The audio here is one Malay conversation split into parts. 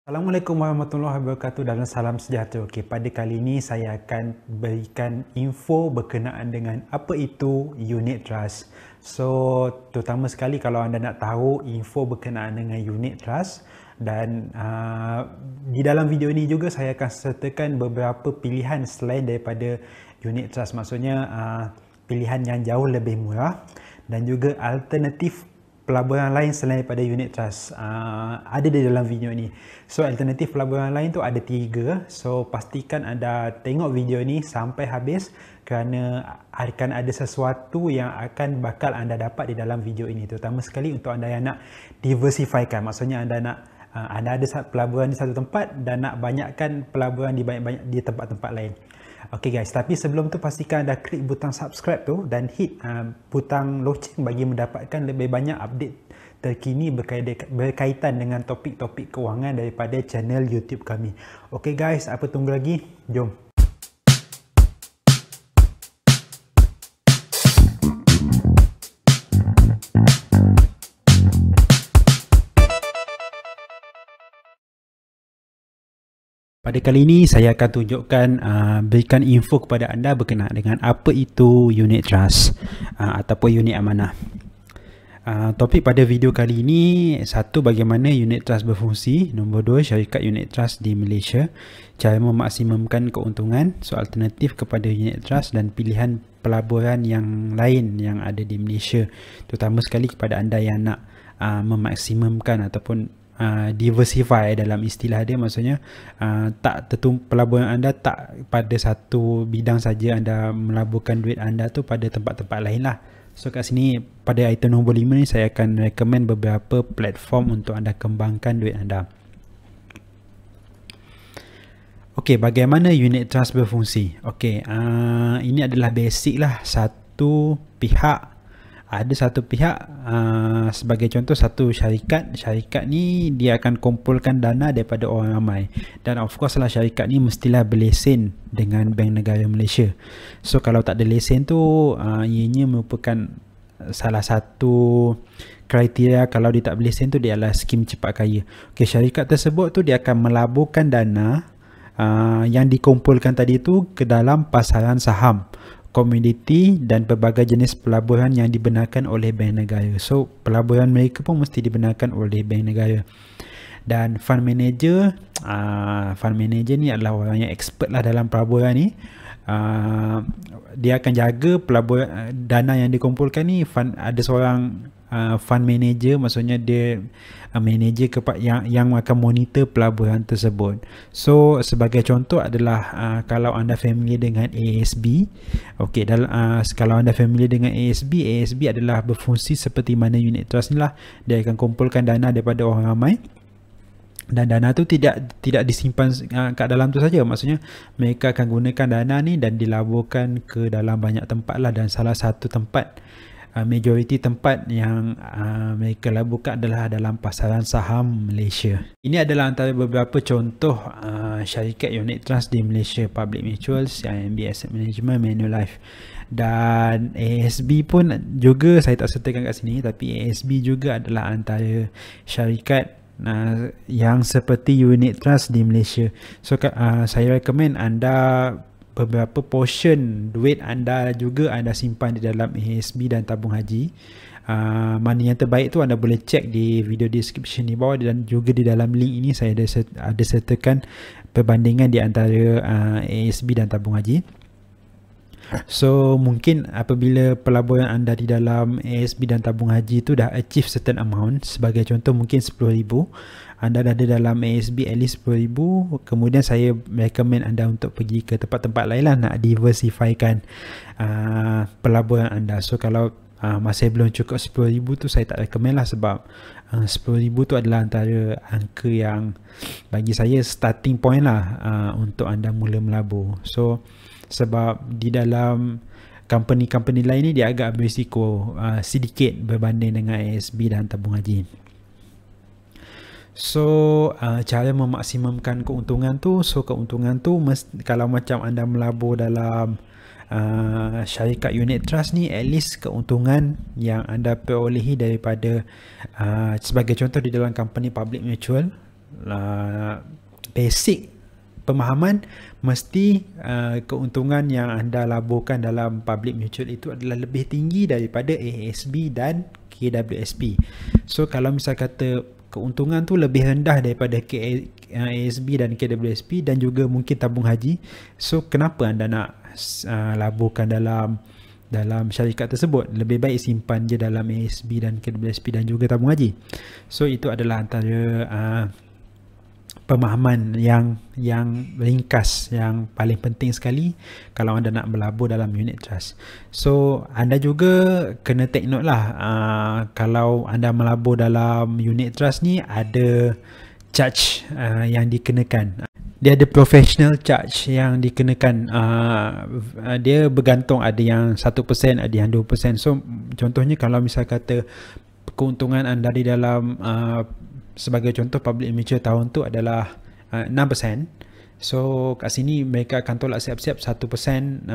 Assalamualaikum warahmatullahi wabarakatuh dan salam sejahtera. Okey, pada kali ini saya akan berikan info berkenaan dengan apa itu unit trust. So, terutama sekali kalau anda nak tahu info berkenaan dengan unit trust, dan di dalam video ini juga saya akan sertakan beberapa pilihan selain daripada unit trust. Maksudnya pilihan yang jauh lebih murah dan juga alternatif pelaburan lain selain daripada unit trust ada di dalam video ni. So alternatif pelaburan lain tu ada 3. So pastikan anda tengok video ni sampai habis kerana akan ada sesuatu yang akan bakal anda dapat di dalam video ini, terutama sekali untuk anda yang nak diversifykan. Maksudnya anda nak anda ada pelaburan di satu tempat dan nak banyakkan pelaburan di banyak-banyak di tempat-tempat lain. Okay guys, tapi sebelum tu pastikan anda klik butang subscribe tu dan hit butang loceng bagi mendapatkan lebih banyak update terkini berkaitan dengan topik-topik kewangan daripada channel YouTube kami. Okay guys, apa tunggu lagi? Jom. Pada kali ini saya akan tunjukkan berikan info kepada anda berkenaan dengan apa itu unit trust ataupun unit amanah. Topik pada video kali ini, satu, bagaimana unit trust berfungsi. Nombor 2, syarikat unit trust di Malaysia, cara memaksimumkan keuntungan, so alternatif kepada unit trust dan pilihan pelaburan yang lain yang ada di Malaysia, terutama sekali kepada anda yang nak memaksimumkan ataupun diversify dalam istilah dia. Maksudnya tak pelaburan anda tak pada satu bidang saja, anda melaburkan duit anda tu pada tempat-tempat lain lah. So kat sini pada item nombor 5 ni saya akan recommend beberapa platform untuk anda kembangkan duit anda. Okey, bagaimana unit trust berfungsi? Okey, ini adalah basic lah. Ada satu pihak, sebagai contoh satu syarikat ni dia akan kumpulkan dana daripada orang ramai, dan of course lah syarikat ni mestilah berlesen dengan Bank Negara Malaysia. So kalau tak ada lesen tu, ianya merupakan salah satu kriteria. Kalau dia tak berlesen tu, dia adalah skim cepat kaya. Okay, syarikat tersebut tu dia akan melaburkan dana yang dikumpulkan tadi tu ke dalam pasaran saham, komoditi dan pelbagai jenis pelaburan yang dibenarkan oleh Bank Negara. So pelaburan mereka pun mesti dibenarkan oleh Bank Negara. Dan fund manager ni adalah orang yang expert lah dalam pelaburan ni. Dia akan jaga pelaburan, dana yang dikumpulkan ni. Ada seorang fund manager, maksudnya dia manager yang akan monitor pelaburan tersebut. So sebagai contoh adalah kalau anda familiar dengan ASB. Okey, kalau anda familiar dengan ASB adalah berfungsi seperti mana unit trust ni lah. Dia akan kumpulkan dana daripada orang ramai, dan dana tu tidak disimpan kat dalam tu saja. Maksudnya mereka akan gunakan dana ni dan dilaburkan ke dalam banyak tempat lah, dan salah satu tempat, majoriti tempat yang mereka laburkan adalah dalam pasaran saham Malaysia. Ini adalah antara beberapa contoh syarikat unit trust di Malaysia: Public Mutual, CIMB Asset Management, Manulife, dan ASB pun juga saya tak sertakan kat sini, tapi ASB juga adalah antara syarikat yang seperti unit trust di Malaysia. So saya recommend anda beberapa portion duit anda juga anda simpan di dalam ASB dan tabung haji. Mana yang terbaik tu anda boleh check di video description di bawah, dan juga di dalam link ini saya ada sertakan perbandingan di antara ASB dan tabung haji. So mungkin apabila pelaburan anda di dalam ASB dan tabung haji tu dah achieve certain amount, sebagai contoh mungkin 10,000, anda dah ada dalam ASB at least 10,000, kemudian saya recommend anda untuk pergi ke tempat-tempat lain lah, nak diversifykan pelaburan anda. So kalau masih belum cukup 10,000 tu, saya tak recommend lah, sebab 10,000 tu adalah antara angka yang bagi saya starting point lah untuk anda mula melabur. So sebab di dalam company-company lain ni dia agak berisiko sedikit berbanding dengan ASB dan tabung haji. So cara memaksimumkan keuntungan tu, kalau macam anda melabur dalam syarikat unit trust ni, at least keuntungan yang anda perolehi daripada sebagai contoh di dalam company Public Mutual, basic pemahaman, mesti keuntungan yang anda laburkan dalam public mutual itu adalah lebih tinggi daripada ASB dan KWSP. So kalau misal kata keuntungan tu lebih rendah daripada ASB dan KWSP dan juga mungkin tabung haji, so kenapa anda nak laburkan dalam syarikat tersebut? Lebih baik simpan je dalam ASB dan KWSP dan juga tabung haji. So itu adalah antara pemahaman yang ringkas yang paling penting sekali kalau anda nak melabur dalam unit trust. So anda juga kena take note lah, kalau anda melabur dalam unit trust ni ada charge yang dikenakan. Dia ada professional charge yang dikenakan. Dia bergantung, ada yang 1%, ada yang 2%. So contohnya kalau misal kata keuntungan anda di dalam sebagai contoh public mutual tahun tu adalah 6%. So kat sini mereka akan tolak siap-siap 1%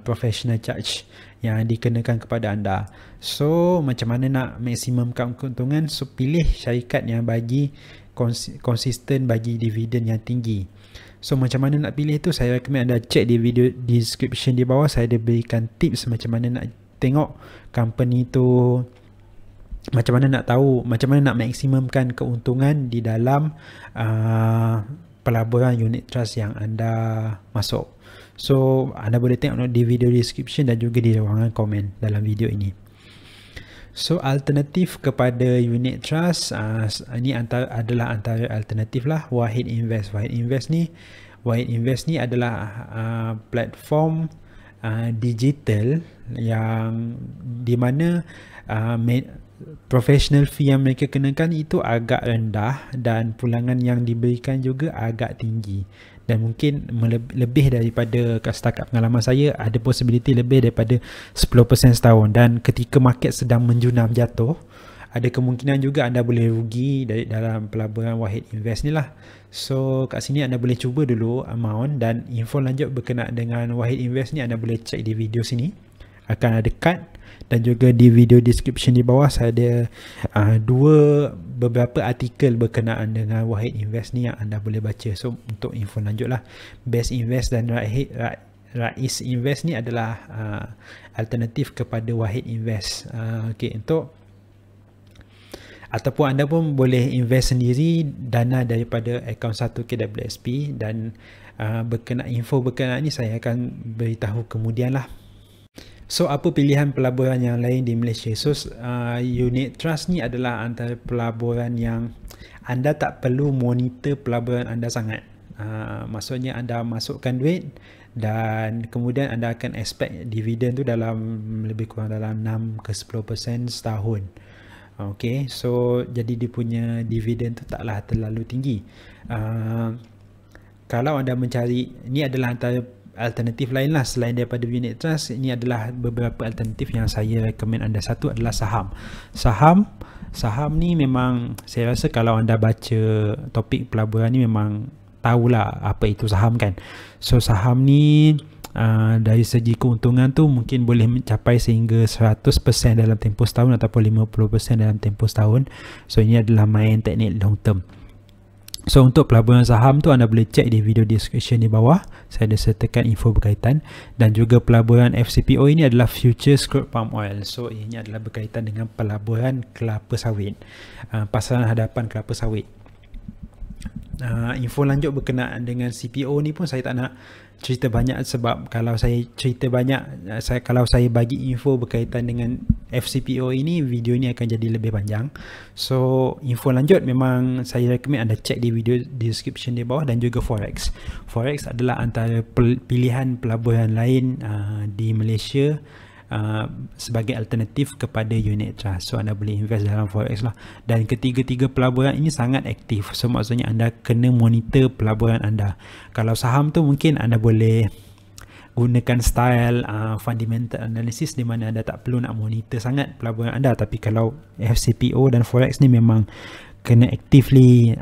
professional charge yang dikenakan kepada anda. So macam mana nak maksimumkan keuntungan? So pilih syarikat yang bagi konsisten, bagi dividen yang tinggi. So macam mana nak pilih tu, saya recommend anda check di video description di bawah. Saya ada berikan tips macam mana nak tengok company tu, macam mana nak tahu, macam mana nak maksimumkan keuntungan di dalam pelaburan unit trust yang anda masuk. So anda boleh tengok di video description dan juga di ruangan komen dalam video ini. So alternatif kepada unit trust, ini adalah antara alternatif lah Wahid Invest. Wahid Invest ni adalah platform digital yang di mana professional fee yang mereka kenakan itu agak rendah dan pulangan yang diberikan juga agak tinggi, dan mungkin lebih daripada, setakat pengalaman saya, ada possibility lebih daripada 10% setahun. Dan ketika market sedang menjunam jatuh, ada kemungkinan juga anda boleh rugi dalam pelaburan Wahid Invest ni lah. So kat sini anda boleh cuba dulu amount, dan info lanjut berkenaan dengan Wahid Invest ni anda boleh cek di video sini, akan ada card. Dan juga di video description di bawah saya ada beberapa artikel berkenaan dengan Wahid Invest ni yang anda boleh baca. So untuk info lanjut lah, Best Invest dan Rais Invest ni adalah alternatif kepada Wahid Invest. Ataupun anda pun boleh invest sendiri dana daripada akaun 1 KWSP, dan info berkenaan ni saya akan beritahu kemudian lah. So apa pilihan pelaburan yang lain di Malaysia? So unit trust ni adalah antara pelaburan yang anda tak perlu monitor pelaburan anda sangat. Maksudnya anda masukkan duit dan kemudian anda akan expect dividen tu dalam lebih kurang dalam 6 ke 10% setahun. Okay, so jadi dia punya dividen tu taklah terlalu tinggi. Kalau anda mencari, ini adalah antara alternatif lain lah selain daripada unit trust. Ini adalah beberapa alternatif yang saya recommend anda. Satu adalah saham ni memang saya rasa kalau anda baca topik pelaburan ni memang tahulah apa itu saham kan. So saham ni dari segi keuntungan tu mungkin boleh mencapai sehingga 100% dalam tempoh setahun ataupun 50% dalam tempoh setahun. So ini adalah main teknik long term. So untuk pelaburan saham tu anda boleh cek di video description di bawah, saya ada sertakan info berkaitan. Dan juga pelaburan FCPO ini adalah Futures Crude Palm Oil. So ini adalah berkaitan dengan pelaburan kelapa sawit, pasaran hadapan kelapa sawit. Info lanjut berkenaan dengan CPO ni pun saya tak nak cerita banyak, sebab kalau saya cerita banyak, kalau saya bagi info berkaitan dengan FCPO ini, video ini akan jadi lebih panjang. So info lanjut memang saya recommend anda cek di video description di bawah. Dan juga Forex adalah antara pilihan pelaburan lain di Malaysia sebagai alternatif kepada unit trust. So anda boleh invest dalam Forex lah. Dan ketiga-tiga pelaburan ini sangat aktif. So maksudnya anda kena monitor pelaburan anda. Kalau saham tu mungkin anda boleh gunakan style fundamental analysis, di mana anda tak perlu nak monitor sangat pelaburan anda. Tapi kalau FCPO dan Forex ni memang kena actively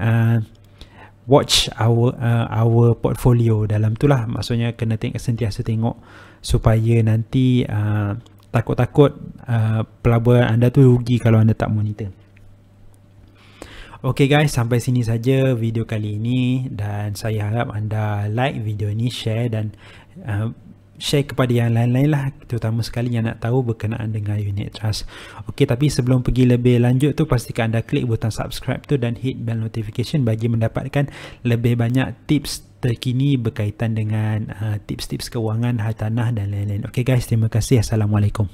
watch our portfolio dalam tu lah. Maksudnya kena sentiasa tengok supaya nanti takut-takut pelaburan anda tu rugi kalau anda tak monitor. Okay guys, sampai sini saja video kali ini dan saya harap anda like video ini, share dan share kepada yang lain-lain lah, terutama sekali yang nak tahu berkenaan dengan unit trust. Okey, tapi sebelum pergi lebih lanjut tu, pastikan anda klik butang subscribe tu dan hit bell notification bagi mendapatkan lebih banyak tips terkini berkaitan dengan tips-tips kewangan, hartanah dan lain-lain. Okey guys, terima kasih. Assalamualaikum.